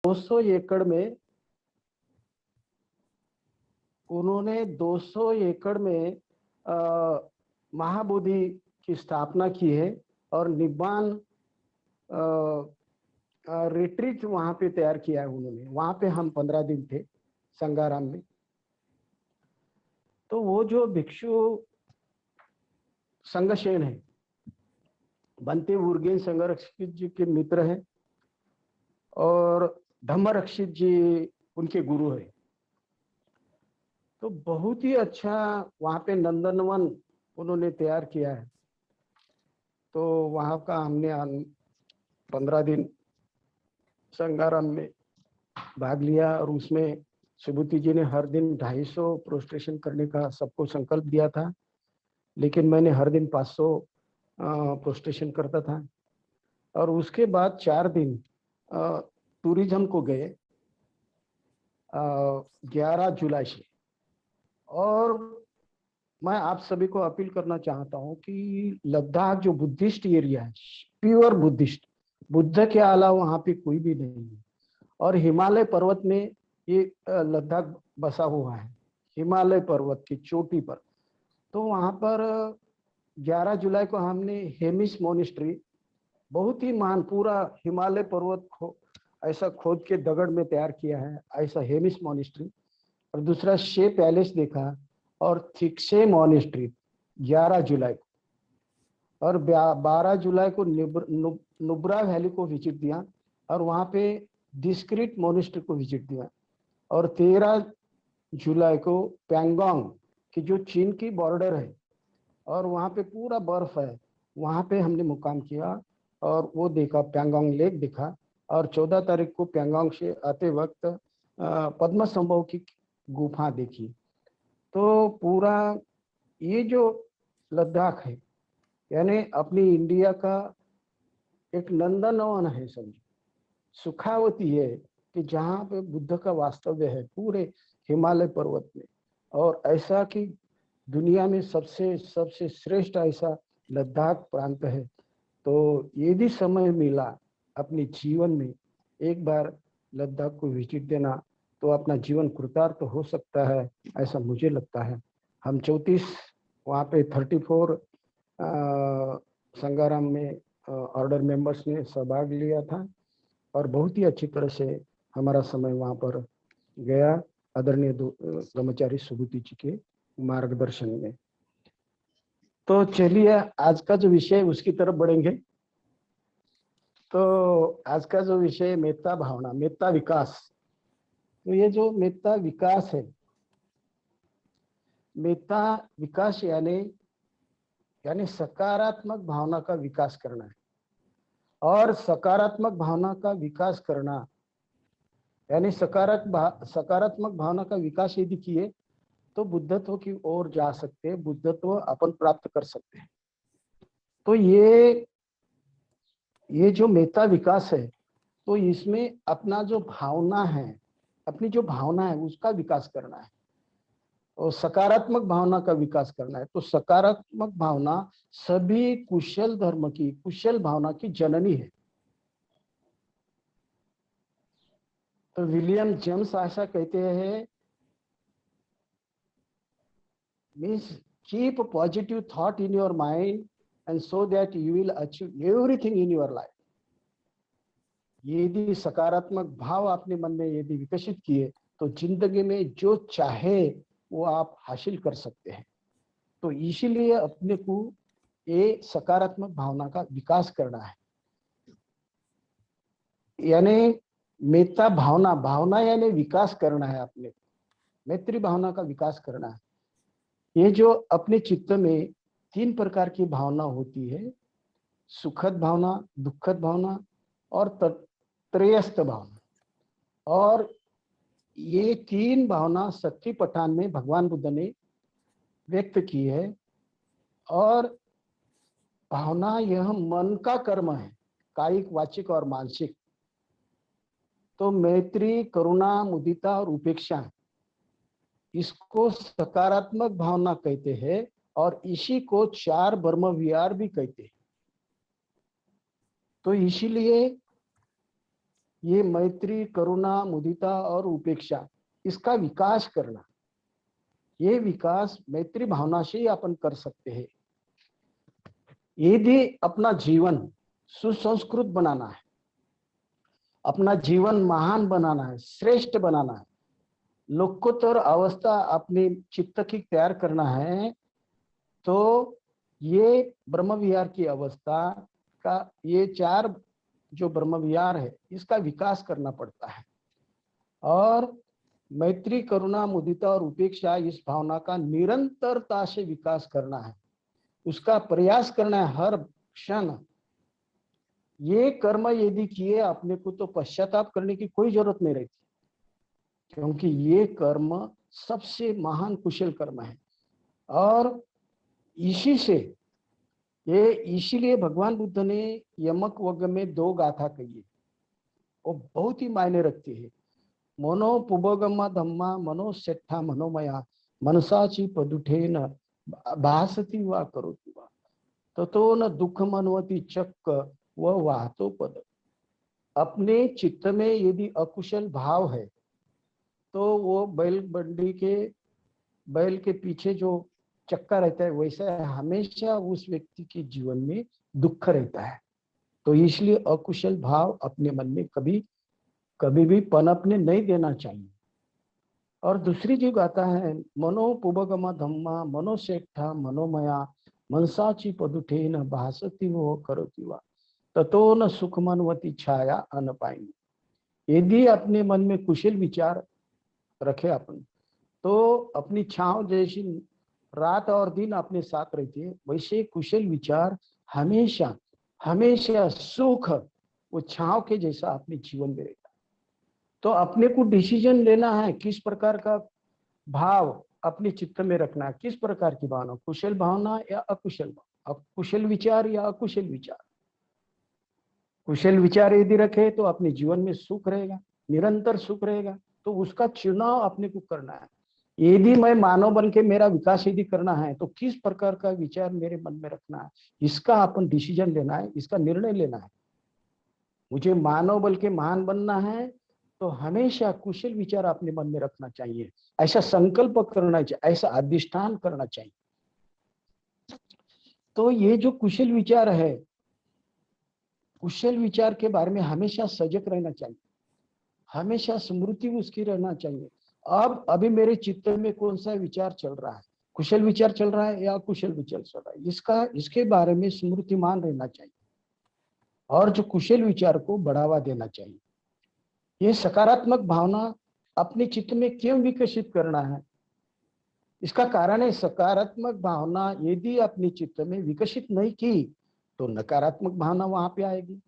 200 एकड़ में उन्होंने 200 एकड़ में महाबोधि की स्थापना की है और निब्बान रिट्रीट वहां पे तैयार किया है उन्होंने। वहां पे हम 15 दिन थे संगाराम में। तो वो जो भिक्षु संगसेन है, बनते उर्गेन संगरक्षित जी के मित्र हैं और धम्मरक्षित जी उनके गुरु है। तो बहुत ही अच्छा वहां पे नंदनवन उन्होंने तैयार किया है। तो वहां का हमने 15 दिन संगाराम में भाग लिया और उसमें सुबुति जी ने हर दिन 250 प्रोस्ट्रेशन करने का सबको संकल्प दिया था, लेकिन मैंने हर दिन 500 प्रोस्ट्रेशन करता था। और उसके बाद 4 दिन टूरिज्म को गए 11 जुलाई से। और मैं आप सभी को अपील करना चाहता हूं कि लद्दाख जो बुद्धिस्ट एरिया है, प्योर बुद्धिस्ट, बुद्ध के अलावा वहां पे कोई भी नहीं है। और हिमालय पर्वत में ये लद्दाख बसा हुआ है, हिमालय पर्वत की चोटी पर। तो वहां पर 11 जुलाई को हमने हेमिस मोनेस्ट्री, बहुत ही महान, पूरा हिमालय पर्वत ऐसा खोद के दगड़ में तैयार किया है, ऐसा हेमिस मोनेस्ट्री। और दूसरा शे पैलेस देखा और थिक्से मोनेस्ट्री 11 जुलाई को। और 12 जुलाई को नुब्रा वैली को विजिट दिया और वहां पे डिस्क्रीट मोनेस्ट्री को विजिट दिया। और 13 जुलाई को पैंगोंग की जो चीन की बॉर्डर है और वहां पे पूरा बर्फ है, वहां पे हमने मुकाम किया और वो देखा, पैंगोंग लेक देखा। और 14 तारीख को पैंगोंग से आते वक्त पद्म संभव की गुफा देखी। तो पूरा ये जो लद्दाख है यानी अपनी इंडिया का एक नंदनवन है, समझो सुखावती है कि जहाँ पे बुद्ध का वास्तव्य है पूरे हिमालय पर्वत में। और ऐसा कि दुनिया में सबसे श्रेष्ठ ऐसा लद्दाख प्रांत है। तो यदि समय मिला अपने जीवन में एक बार लद्दाख को विजिट देना तो अपना जीवन कृतार्थ तो हो सकता है, ऐसा मुझे लगता है। हम 34 वहाँ पे 34 संगाराम में ऑर्डर मेंबर्स ने सहभाग लिया था और बहुत ही अच्छी तरह से हमारा समय वहाँ पर गया आदरणीय ब्रह्मचारी सुबुति जी के मार्गदर्शन में। तो चलिए आज का जो विषय उसकी तरफ बढ़ेंगे। तो आज का जो विषय मेत्ता भावना, मेत्ता विकास। तो ये जो मेत्ता विकास है, मेत्ता विकास यानी सकारात्मक भावना का विकास करना है। और सकारात्मक भावना का विकास करना यानी सकारात्मक भावना का विकास यदि किए तो बुद्धत्व की ओर जा सकते हैं, बुद्धत्व अपन प्राप्त कर सकते हैं। तो ये जो मेत्ता विकास है, तो इसमें अपना जो भावना है, अपनी जो भावना है उसका विकास करना है और सकारात्मक भावना का विकास करना है। तो सकारात्मक भावना सभी कुशल धर्म की, कुशल भावना की जननी है। तो विलियम जेम्स ऐसा कहते हैं, means keep positive thought in your mind and so that you will achieve everything in your life. यदि सकारात्मक भाव अपने मन में यदि विकसित किए तो जिंदगी में जो चाहे वो आप हासिल कर सकते हैं। तो इसीलिए अपने को ये सकारात्मक भावना का विकास करना है। यानी मेत्ता भावना, भावना यानी विकास करना है, अपने मैत्री भावना का विकास करना है। ये जो अपने चित्त में 3 प्रकार की भावना होती है, सुखद भावना, दुखद भावना और त्रयस्थ भावना। और ये 3 भावना सत्य पठान में भगवान बुद्ध ने व्यक्त की है। और भावना यह मन का कर्म है, कायिक, वाचिक और मानसिक। तो मैत्री, करुणा, मुदिता और उपेक्षा, इसको सकारात्मक भावना कहते हैं और इसी को 4 ब्रह्म विहार भी कहते हैं। तो इसीलिए ये मैत्री, करुणा, मुदिता और उपेक्षा, इसका विकास करना, ये विकास मैत्री भावना से ही अपन कर सकते हैं। यदि अपना जीवन सुसंस्कृत बनाना है, अपना जीवन महान बनाना है, श्रेष्ठ बनाना है, लोकोत्तर अवस्था अपने चित्त की तैयार करना है, तो ये ब्रह्म विहार की अवस्था का, ये चार जो ब्रह्म विहार है, इसका विकास करना पड़ता है। और मैत्री, करुणा, मुदिता और उपेक्षा, इस भावना का निरंतरता से विकास करना है, उसका प्रयास करना है हर क्षण। ये कर्म यदि किए अपने को, तो पश्चाताप करने की कोई जरूरत नहीं रहती, क्योंकि ये कर्म सबसे महान कुशल कर्म है। और इसी से ये, इसीलिए भगवान बुद्ध ने यमक वग्ग में 2 गाथा कही है, वो बहुत ही मायने रखती है। मनो पुबगम धम्मा मनो सेठा मनोमया मनसाची पदुठेन भासती वा करोति वा ततो न दुख मनवती चक्क व वाहतो पद। अपने चित्त में यदि अकुशल भाव है, तो वो बैल के पीछे जो चक्का रहता है, वैसा हमेशा उस व्यक्ति के जीवन में दुख रहता है। तो इसलिए अकुशल भाव अपने मन में कभी भी पनपने नहीं देना चाहिए। और दूसरी जो गाता है, मनो पुबगम धम्मा मनो सेठा मनोमया मनसाची पदुठे न भासती वो करोति वा ततो न सुख मनवती छाया अन पाएंगे। यदि अपने मन में कुशल विचार रखे अपन, तो अपनी छांव जैसी रात और दिन अपने साथ रहती है, वैसे कुशल विचार हमेशा हमेशा सुख वो छांव के जैसा अपने जीवन में रहता है। तो अपने को डिसीजन लेना है किस प्रकार का भाव अपने चित्त में रखना है, किस प्रकार की भावना, कुशल भावना या अकुशल, कुशल विचार या अकुशल विचार। कुशल विचार यदि रखे तो अपने जीवन में सुख रहेगा, निरंतर सुख रहेगा। तो उसका चुनाव अपने को करना है। यदि मैं मानव बन के मेरा विकास यदि करना है, तो किस प्रकार का विचार मेरे मन में रखना है, इसका अपन डिसीजन लेना है, इसका निर्णय लेना है। मुझे मानव बल के महान बनना है, तो हमेशा कुशल विचार अपने मन में रखना चाहिए, ऐसा संकल्प करना चाहिए, ऐसा अधिष्ठान करना चाहिए। तो ये जो कुशल विचार है, कुशल विचार के बारे में हमेशा सजग रहना चाहिए, हमेशा स्मृति उसकी रहना चाहिए। अब अभी मेरे चित्त में कौन सा विचार चल रहा है, कुशल विचार चल रहा है या कुशल विचार चल रहा है, इसके बारे में स्मृतिमान रहना चाहिए और जो कुशल विचार को बढ़ावा देना चाहिए। ये सकारात्मक भावना अपने चित्त में क्यों विकसित करना है, इसका कारण है सकारात्मक भावना यदि अपने चित्त में विकसित नहीं की, तो नकारात्मक भावना वहां पे आएगी।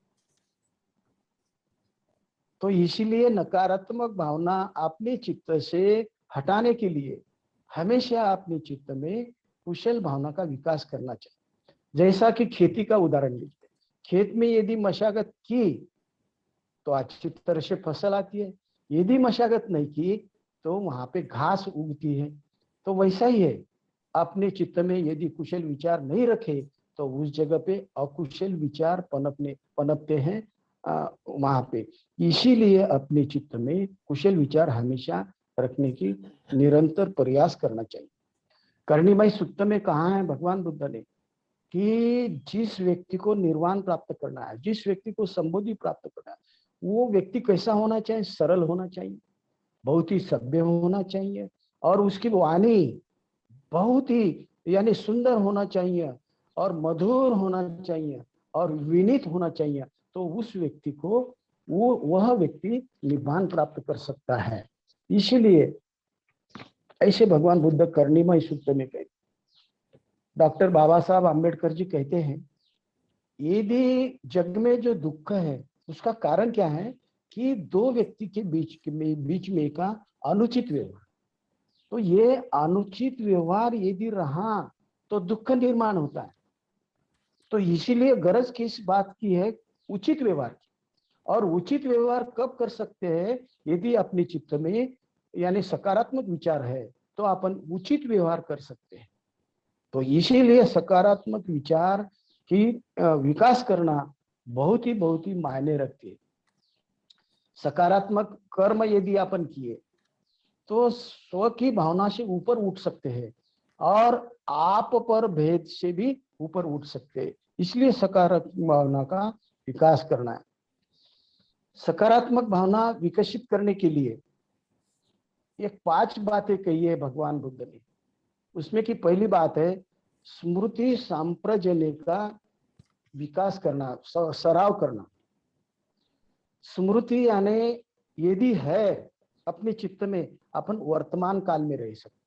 तो इसीलिए नकारात्मक भावना अपने चित्त से हटाने के लिए हमेशा अपने चित्त में कुशल भावना का विकास करना चाहिए। जैसा कि खेती का उदाहरण लीजिए, खेत में यदि मशागत की तो अच्छी तरह से फसल आती है, यदि मशागत नहीं की तो वहां पे घास उगती है। तो वैसा ही है, अपने चित्त में यदि कुशल विचार नहीं रखे, तो उस जगह पे अकुशल विचार पनपते हैं वहां पे। इसीलिए अपने चित्त में कुशल विचार हमेशा रखने की निरंतर प्रयास करना चाहिए। कर्णिमय सूक्त में कहा है भगवान बुद्ध ने कि जिस व्यक्ति को निर्वाण प्राप्त करना है, जिस व्यक्ति को संबोधि प्राप्त करना है, वो व्यक्ति कैसा होना चाहिए, सरल होना चाहिए, बहुत ही सभ्य होना चाहिए, और उसकी वाणी बहुत ही यानी सुंदर होना चाहिए और मधुर होना चाहिए और विनीत होना चाहिए। तो उस व्यक्ति को वह व्यक्ति निर्वाण प्राप्त कर सकता है। इसीलिए ऐसे भगवान बुद्ध कर्णिमय सूक्त में कहते, डॉक्टर बाबा साहब आम्बेडकर जी कहते हैं, यदि जग में जो दुख है उसका कारण क्या है कि दो व्यक्ति के बीच में का अनुचित व्यवहार। तो ये अनुचित व्यवहार यदि रहा तो दुख निर्माण होता है। तो इसीलिए गरज किस बात की है, उचित व्यवहार की। और उचित व्यवहार कब कर सकते हैं, यदि अपने चित्त में यानी सकारात्मक विचार है तो अपन उचित व्यवहार कर सकते हैं। तो इसीलिए सकारात्मक विचार की विकास करना बहुत ही मायने रखती है। सकारात्मक कर्म यदि अपन किए तो स्व की भावना से ऊपर उठ सकते हैं और आप पर भेद से भी ऊपर उठ सकते हैं। इसलिए सकारात्मक भावना का विकास करना है। सकारात्मक भावना विकसित करने के लिए एक 5 बातें कही है भगवान बुद्ध ने। उसमें की पहली बात है स्मृति सांप्रजन्य का विकास करना, सराव करना। स्मृति यानी यदि है अपने चित्त में, अपन वर्तमान काल में रह सकते।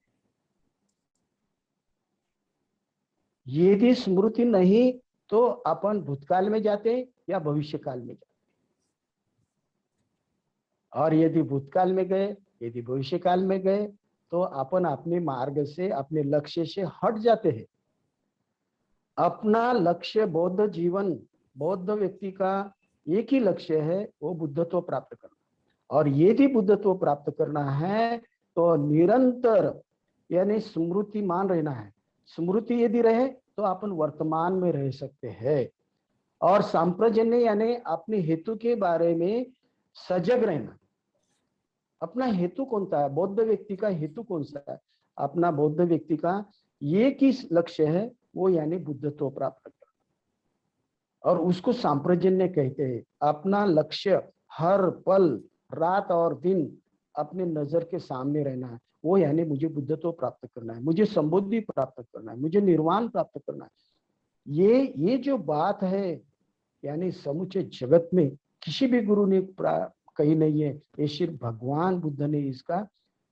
यदि स्मृति नहीं तो अपन भूतकाल में जाते या भविष्य काल में जाते, और यदि भूतकाल में गए, यदि भविष्य काल में गए तो अपन अपने मार्ग से, अपने लक्ष्य से हट जाते हैं। अपना लक्ष्य बौद्ध जीवन, बौद्ध व्यक्ति का एक ही लक्ष्य है, वो बुद्धत्व प्राप्त करना। और यदि बुद्धत्व प्राप्त करना है तो निरंतर यानी स्मृतिमान रहना है। स्मृति यदि रहे तो अपन वर्तमान में रह सकते हैं। और सांप्रजन्य यानी अपने हेतु के बारे में सजग रहना। अपना हेतु कौन सा है, बौद्ध व्यक्ति का हेतु कौन सा है? अपना बौद्ध व्यक्ति का एक ही लक्ष्य है, वो यानी बुद्धत्व प्राप्त करना। और उसको सांप्रजन्य कहते हैं। अपना लक्ष्य हर पल, रात और दिन अपने नजर के सामने रहना है, वो यानी मुझे बुद्धत्व प्राप्त करना है, मुझे संबुद्धि प्राप्त करना है, मुझे निर्वाण प्राप्त करना है। ये जो बात है यानी समूचे जगत में किसी भी गुरु ने कही नहीं है। ये सिर्फ भगवान बुद्ध ने इसका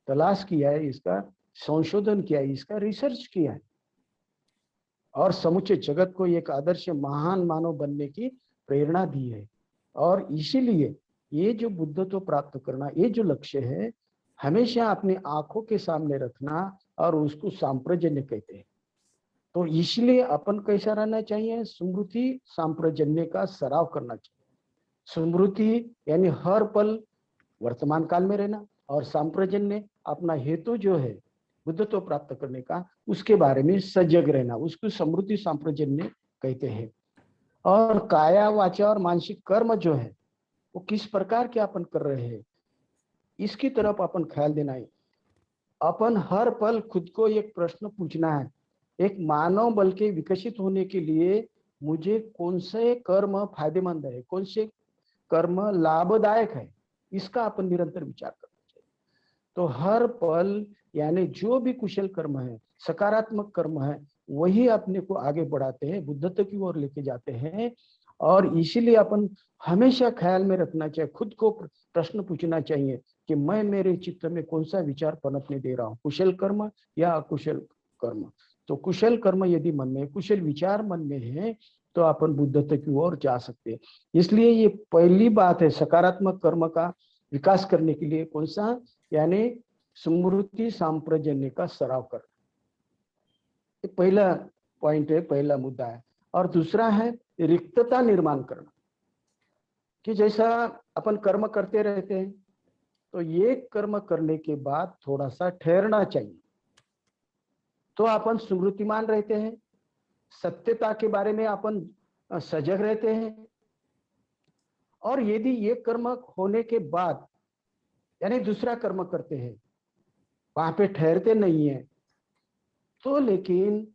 तलाश किया है, इसका संशोधन किया है, इसका रिसर्च किया है और समूचे जगत को एक आदर्श महान मानव बनने की प्रेरणा दी है। और इसीलिए ये जो बुद्धत्व प्राप्त करना, ये जो लक्ष्य है, हमेशा अपनी आंखों के सामने रखना, और उसको सांप्रजन्य कहते हैं। तो इसलिए अपन कैसा रहना चाहिए? स्मृति सांप्रजन्य का सराव करना चाहिए। स्मृति यानी हर पल वर्तमान काल में रहना, और सांप्रजन्य अपना हेतु जो है बुद्धत्व प्राप्त करने का, उसके बारे में सजग रहना, उसको स्मृति सांप्रजन्य कहते हैं। और काया, वाचा और मानसिक कर्म जो है वो किस प्रकार के अपन कर रहे हैं, इसकी तरफ अपन ख्याल देना है। अपन हर पल खुद को एक प्रश्न पूछना है, एक मानव बल के विकसित होने के लिए मुझे कौन से कर्म फायदेमंद है, कौन से कर्म लाभदायक है, इसका अपन निरंतर विचार करना चाहिए। तो हर पल यानी जो भी कुशल कर्म है, सकारात्मक कर्म है, वही अपने को आगे बढ़ाते हैं, बुद्धत्व की ओर लेके जाते हैं। और इसीलिए अपन हमेशा ख्याल में रखना चाहिए, खुद को प्रश्न पूछना चाहिए कि मैं मेरे चित्त में कौन सा विचार पनपने दे रहा हूँ, कुशल कर्म या अकुशल कर्म। तो कुशल कर्म यदि मन में, कुशल विचार मन में है, तो अपन बुद्धत्व की ओर जा सकते हैं। इसलिए ये पहली बात है, सकारात्मक कर्म का विकास करने के लिए कौन सा, यानी स्मृति सांप्रजन्य का सराव करना। ये पहला पॉइंट है, पहला मुद्दा है। और दूसरा है रिक्तता निर्माण करना, कि जैसा अपन कर्म करते रहते हैं तो ये कर्म करने के बाद थोड़ा सा ठहरना चाहिए, तो अपन स्मृतिमान रहते हैं, सत्यता के बारे में अपन सजग रहते हैं। और यदि ये कर्म होने के बाद यानी दूसरा कर्म करते हैं, वहां पे ठहरते नहीं है, तो लेकिन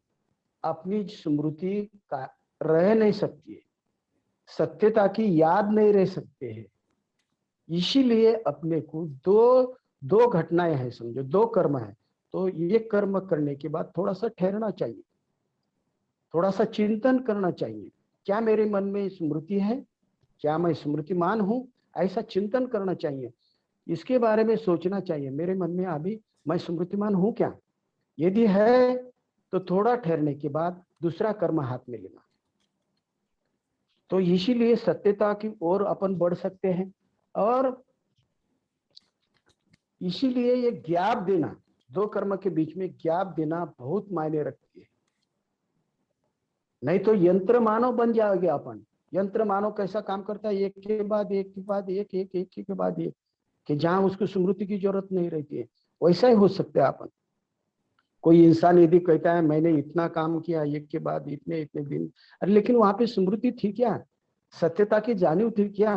अपनी स्मृति का रह नहीं सकती है, सत्यता की याद नहीं रह सकते हैं। इसीलिए अपने को दो घटनाएं हैं, समझो दो कर्म है, तो ये कर्म करने के बाद थोड़ा सा ठहरना चाहिए, थोड़ा सा चिंतन करना चाहिए। क्या मेरे मन में स्मृति है, क्या मैं स्मृतिमान हूं, ऐसा चिंतन करना चाहिए। इसके बारे में सोचना चाहिए, मेरे मन में अभी मैं स्मृतिमान हूं क्या? यदि है तो थोड़ा ठहरने के बाद दूसरा कर्म हाथ में लेना। तो इसीलिए सत्यता की ओर अपन बढ़ सकते हैं। और इसीलिए ये गैप देना, दो कर्म के बीच में गैप देना बहुत मायने रखती है। नहीं तो यंत्र मानव बन जाएगा अपन। यंत्र मानव कैसा काम करता है, एक के बाद एक के बाद एक, एक एक के बाद एक, कि जहां उसको स्मृति की जरूरत नहीं रहती है, वैसा ही हो सकता है अपन। कोई इंसान यदि कहता है मैंने इतना काम किया एक के बाद इतने इतने दिन, अरे लेकिन वहां पे स्मृति थी क्या, सत्यता की जानिब थी क्या?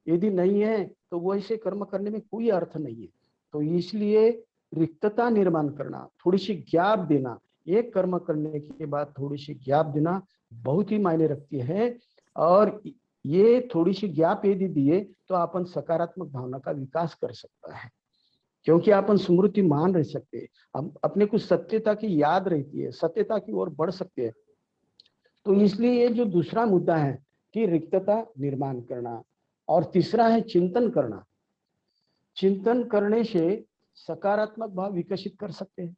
यदि नहीं है तो वैसे कर्म करने में कोई अर्थ नहीं है। तो इसलिए रिक्तता निर्माण करना, थोड़ी सी गैप देना, एक कर्म करने के बाद थोड़ी सी गैप देना बहुत ही मायने रखती है। और ये थोड़ी सी गैप यदि दिए तो अपन सकारात्मक भावना का विकास कर सकता है, क्योंकि अपन स्मृति मान रह सकते हैं, हम अपने को सत्यता की याद रहती है, सत्यता की ओर बढ़ सकते हैं। तो इसलिए ये जो दूसरा मुद्दा है कि रिक्तता निर्माण करना, और तीसरा है चिंतन करना। चिंतन करने से सकारात्मक भाव विकसित कर सकते हैं,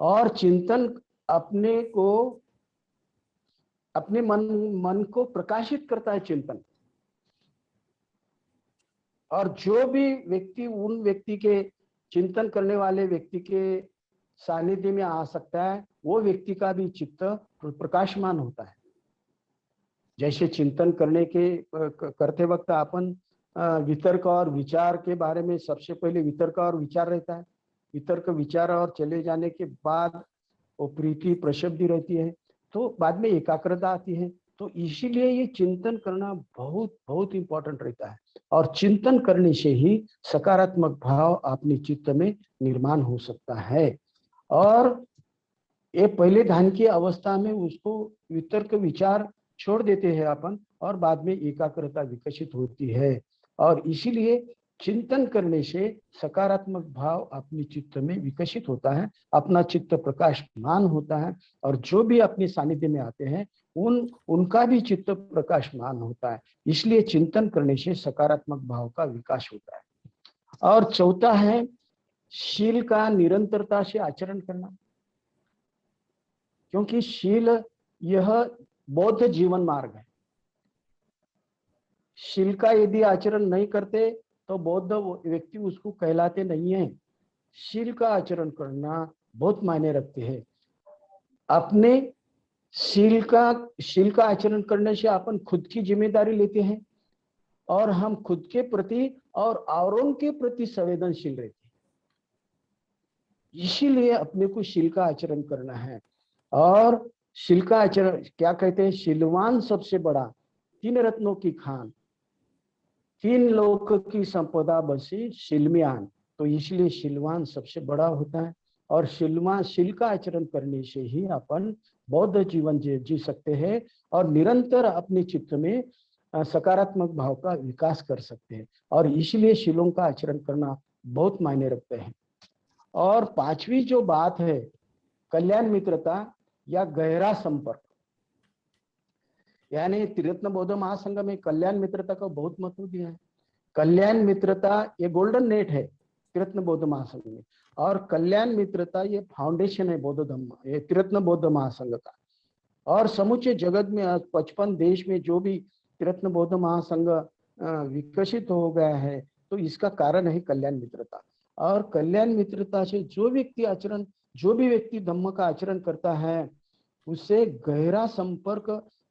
और चिंतन अपने को, अपने मन को प्रकाशित करता है चिंतन। और जो भी व्यक्ति उन व्यक्ति के चिंतन करने वाले व्यक्ति के सानिध्य में आ सकता है, वो व्यक्ति का भी चित्त प्रकाशमान होता है। जैसे चिंतन करने के करते वक्त अपन वितर्क और विचार के बारे में, सबसे पहले वितर्क और विचार रहता है, वितर्क विचार और चले जाने के बाद वो प्रीति प्रशब्दि रहती है, तो बाद में एकाग्रता आती है। तो इसीलिए ये चिंतन करना बहुत बहुत इंपॉर्टेंट रहता है, और चिंतन करने से ही सकारात्मक भाव अपने चित्त में निर्माण हो सकता है। और ये पहले ध्यान की अवस्था में उसको वितर्क विचार छोड़ देते हैं अपन, और बाद में एकाग्रता विकसित होती है। और इसीलिए चिंतन करने से सकारात्मक भाव अपने चित्त में विकसित होता है, अपना चित्त प्रकाशमान होता है, और जो भी अपने सानिध्य में आते हैं उनका भी चित्त प्रकाशमान होता है। इसलिए चिंतन करने से सकारात्मक भाव का विकास होता है। और चौथा है शील का निरंतरता से आचरण करना, क्योंकि शील यह बौद्ध जीवन मार्ग है। शील का यदि आचरण नहीं करते तो बौद्ध व्यक्ति उसको कहलाते नहीं है। शील का आचरण करना बहुत मायने रखते हैं। अपने शील का आचरण करने से अपन खुद की जिम्मेदारी लेते हैं, और हम खुद के प्रति और औरों के प्रति संवेदनशील रहते हैं। इसीलिए अपने को शील का आचरण करना है। और शील का आचरण क्या कहते हैं, शीलवान सबसे बड़ा, 3 रत्नों की खान, 3 लोक की संपदा बसी शील में आन। तो इसलिए शीलवान सबसे बड़ा होता है, और शील का आचरण करने से ही अपन बौद्ध जीवन जी सकते हैं, और निरंतर अपने चित्त में सकारात्मक भाव का विकास कर सकते हैं। और इसलिए शीलों का आचरण करना बहुत मायने रखते हैं। और 5वीं जो बात है, कल्याण मित्रता या गहरा संपर्क, यानी त्रिरत्न बौद्ध महासंघ में कल्याण मित्रता को बहुत महत्व दिया है। कल्याण मित्रता ये गोल्डन नेट है त्रिरत्न बौद्ध महासंघ में, और कल्याण मित्रता ये फाउंडेशन है बौद्ध धम्म, ये त्रिरत्न बौद्ध महासंघ का। और समूचे जगत में 55 देश में जो भी त्रिरत्न बौद्ध महासंघ विकसित हो गया है, तो इसका कारण है कल्याण मित्रता। और कल्याण मित्रता से जो भी व्यक्ति धम्म का आचरण करता है, उससे गहरा संपर्क,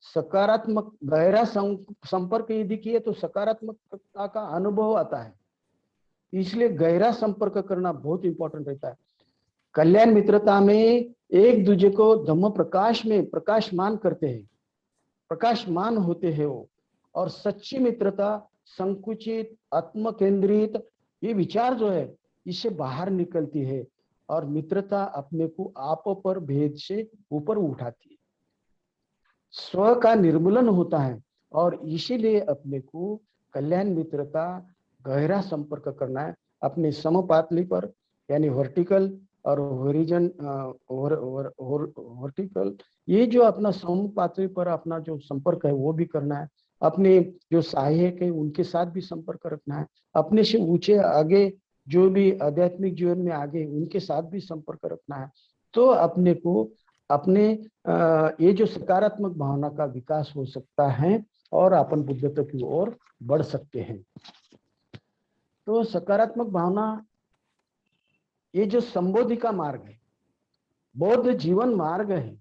सकारात्मक गहरा संपर्क यदि किए तो सकारात्मकता का अनुभव आता है। इसलिए गहरा संपर्क करना बहुत इंपॉर्टेंट रहता है। कल्याण मित्रता में एक दूसरे को धम्म प्रकाश में प्रकाशमान करते हैं, प्रकाशमान होते हैं वो। और सच्ची मित्रता संकुचित, आत्म केंद्रित ये विचार जो है इससे बाहर निकलती है, और मित्रता अपने को आप पर भेद से ऊपर उठाती है, स्व का निर्मूलन होता है। और इसीलिए अपने को कल्याण मित्रता गहरा संपर्क करना है अपने समपातली पर, यानी वर्टिकल और हॉरिजन वर्टिकल, ये जो अपना समपातली पर अपना जो संपर्क है वो भी करना है। अपने जो सहायक है उनके साथ भी संपर्क रखना है। अपने से ऊंचे आगे जो भी आध्यात्मिक जीवन में आगे उनके साथ भी संपर्क रखना है। तो अपने को अपने ये जो सकारात्मक भावना का विकास हो सकता है, और अपन बुद्धत्व की ओर बढ़ सकते हैं। तो सकारात्मक भावना ये जो संबोधि का मार्ग है, बौद्ध जीवन मार्ग है,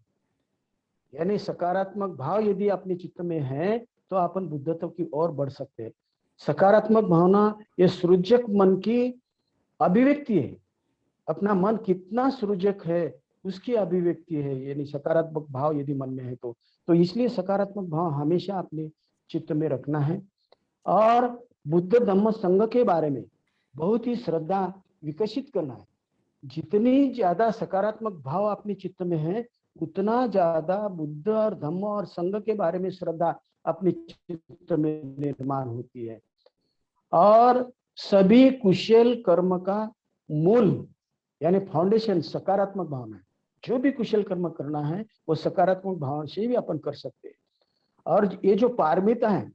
यानी सकारात्मक भाव यदि अपने चित्त में है तो अपन बुद्धत्व की ओर बढ़ सकते हैं। सकारात्मक भावना ये सृजक मन की अभिव्यक्ति है। अपना मन कितना सृजक है उसकी अभिव्यक्ति है, यानी सकारात्मक भाव यदि मन में है तो इसलिए सकारात्मक भाव हमेशा अपने चित्त में रखना है। और बुद्ध धम्म संघ के बारे में बहुत ही श्रद्धा विकसित करना है। जितनी ज्यादा सकारात्मक भाव अपने चित्त में है, उतना ज्यादा बुद्ध और धम्म और संघ के बारे में श्रद्धा अपने चित्त में निर्माण होती है। और सभी कुशल कर्म का मूल यानी फाउंडेशन सकारात्मक भावना है। जो भी कुशल कर्म करना है वो सकारात्मक भावना से भी अपन कर सकते हैं। और ये जो पारमिता है,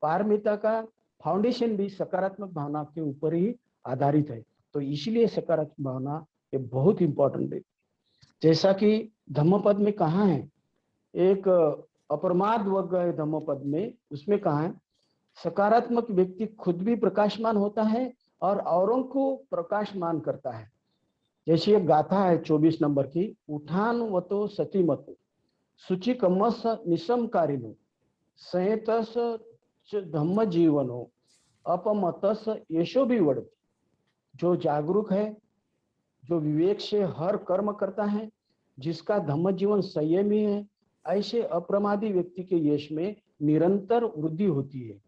पारमिता का फाउंडेशन भी सकारात्मक भावना के ऊपर ही आधारित है। तो इसलिए सकारात्मक भावना ये बहुत इंपॉर्टेंट है। जैसा कि धम्मपद में कहा है, एक अप्रमाद वर्ग है धम्मपद में, उसमें कहा है सकारात्मक व्यक्ति खुद भी प्रकाशमान होता है और औरों को प्रकाशमान करता है। जैसे एक गाथा है 24 नंबर की, उठान वतो सतीमतो सुचि कमस निशमकारिनो संयतस धम्म जीवनो अपमतस यशो भी वड़ती। जो जागरूक है, जो विवेक से हर कर्म करता है, जिसका धम्म जीवन संयमी है, ऐसे अप्रमादी व्यक्ति के यश में निरंतर वृद्धि होती है।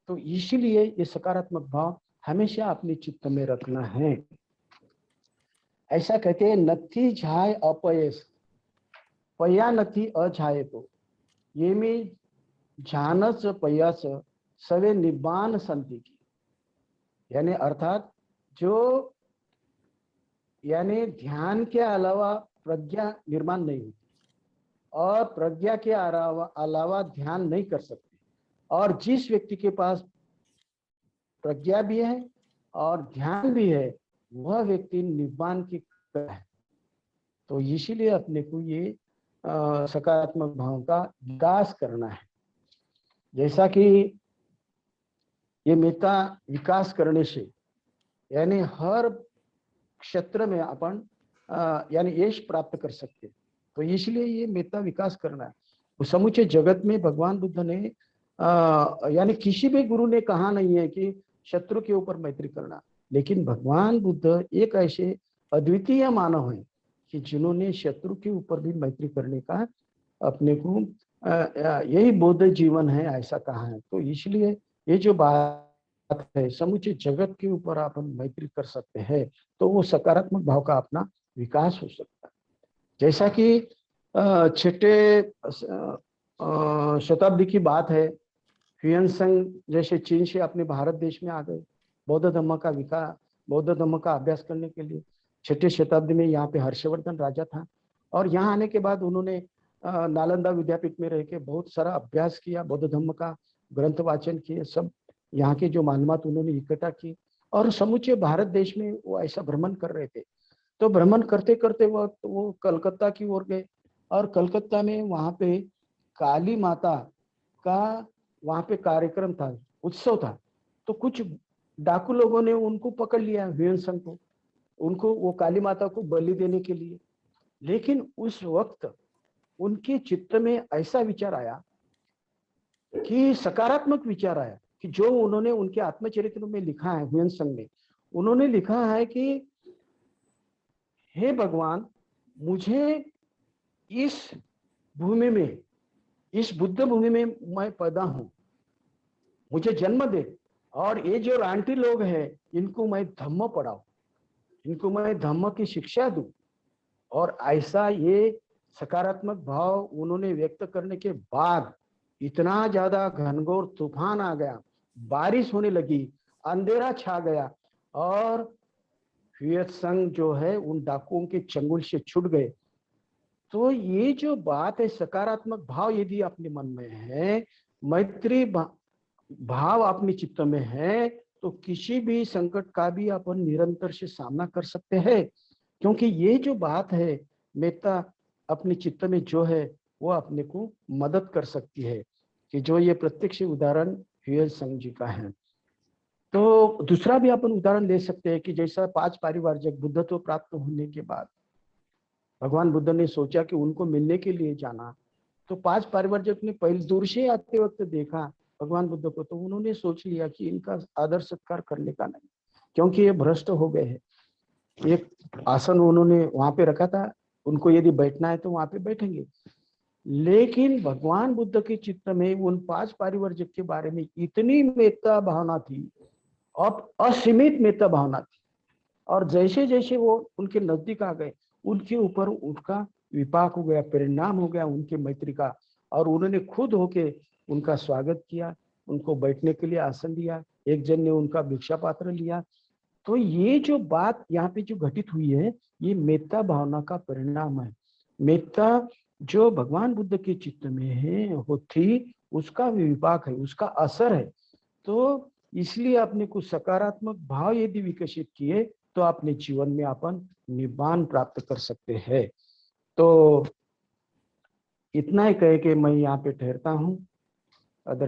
तो इसीलिए ये सकारात्मक भाव हमेशा अपने चित्त में रखना है। ऐसा कहते हैं नथी झाय अपयस पया नथी अझाये तो ये में झानस पयास सवे निबान संति की। यानी अर्थात जो यानी ध्यान के अलावा प्रज्ञा निर्माण नहीं होती और प्रज्ञा के अलावा ध्यान नहीं कर सकते। और जिस व्यक्ति के पास प्रज्ञा भी है और ध्यान भी है, वह व्यक्ति निर्वाण की है। तो इसीलिए अपने को ये सकारात्मक भाव का विकास करना है। जैसा कि ये मेता विकास करने से यानी हर क्षेत्र में अपन यानी यश प्राप्त कर सकते। तो इसलिए ये मेता विकास करना है। समूचे जगत में भगवान बुद्ध ने यानी किसी भी गुरु ने कहा नहीं है कि शत्रु के ऊपर मैत्री करना, लेकिन भगवान बुद्ध एक ऐसे अद्वितीय मानव हैं कि जिन्होंने शत्रु के ऊपर भी मैत्री करने का अपने को यही बौद्ध जीवन है ऐसा कहा है। तो इसलिए ये जो बात है समूचे जगत के ऊपर अपन मैत्री कर सकते हैं, तो वो सकारात्मक भाव का अपना विकास हो सकता है। जैसा कि छठे शताब्दी की बात है, ह्यूएनत्सांग जैसे चीन से अपने भारत देश में आ गए बौद्ध धर्म का विकास, बौद्ध धर्म का अभ्यास करने के लिए। छठे शताब्दी में यहाँ पे हर्षवर्धन राजा था और यहाँ आने के बाद उन्होंने नालंदा विद्यापीठ में रह के बहुत सारा अभ्यास किया, बौद्ध धर्म का ग्रंथ वाचन किए, सब यहाँ के जो मालूमात उन्होंने इकट्ठा की और समूचे भारत देश में वो ऐसा भ्रमण कर रहे थे। तो भ्रमण करते करते वो कलकत्ता की ओर गए और कलकत्ता में वहाँ पे काली माता का वहाँ पे कार्यक्रम था, उत्सव था। तो कुछ डाकू लोगों ने उनको पकड़ लिया, ह्यूएनत्सांग को, उनको वो काली माता को बलि देने के लिए। लेकिन उस वक्त उनके चित्त में ऐसा विचार आया कि सकारात्मक विचार आया कि जो उन्होंने उनके आत्मचरित्र में लिखा है, ह्यूएनत्सांग ने उन्होंने लिखा है कि हे भगवान, मुझे इस भूमि में, इस बुद्ध भूमि में मैं पैदा हूं, मुझे जन्म दे और ये जो रांटी लोग हैं इनको मैं धम्म पढ़ाऊं, इनको मैं धम्म की शिक्षा दूं। और ऐसा ये सकारात्मक भाव उन्होंने व्यक्त करने के बाद इतना ज्यादा घनघोर तूफान आ गया, बारिश होने लगी, अंधेरा छा गया और ह्यूएनत्सांग जो है उन डाकुओं के चंगुल से छूट गए। तो ये जो बात है सकारात्मक भाव यदि अपने मन में है, मैत्री भाव अपने चित्त में है, तो किसी भी संकट का भी अपन निरंतर से सामना कर सकते हैं। क्योंकि ये जो बात है मेता अपने चित्त में जो है वो अपने को मदद कर सकती है, कि जो ये प्रत्यक्ष उदाहरण ह्यूएनत्सांग जी का है। तो दूसरा भी अपन उदाहरण ले सकते हैं कि जैसा 5 परिवारजक बुद्धत्व प्राप्त होने के बाद भगवान बुद्ध ने सोचा कि उनको मिलने के लिए जाना। तो 5 परिवारजक ने पहले दूर से आते वक्त देखा भगवान बुद्ध को, तो उन्होंने सोच लिया कि इनका आदर सत्कार करने का नहीं, क्योंकि ये भ्रष्ट हो गए हैं। एक आसन उन्होंने वहां पे रखा था, उनको यदि बैठना है तो वहां पे बैठेंगे, लेकिन भगवान बुद्ध के चित्त में उन 5 परिवर्जक के बारे में इतनी मेत्ता भावना थी और असीमित मेत्ता भावना थी, और जैसे जैसे वो उनके नजदीक आ गए उनके ऊपर उनका विपाक हो गया, परिणाम हो गया उनके मैत्री का, और उन्होंने खुद होके उनका स्वागत किया, उनको बैठने के लिए आसन दिया, एक जन ने उनका भिक्षा पात्र लिया। तो ये जो बात यहाँ पे जो घटित हुई है, ये मेत्ता भावना का परिणाम है। मेत्ता जो भगवान बुद्ध के चित्त में है वो थी, उसका विपाक है, उसका असर है। तो इसलिए अपने कुछ सकारात्मक भाव यदि विकसित किए तो अपने जीवन में अपन निब्बान प्राप्त कर सकते हैं। तो इतना ही कह के मैं यहाँ पे ठहरता हूँ।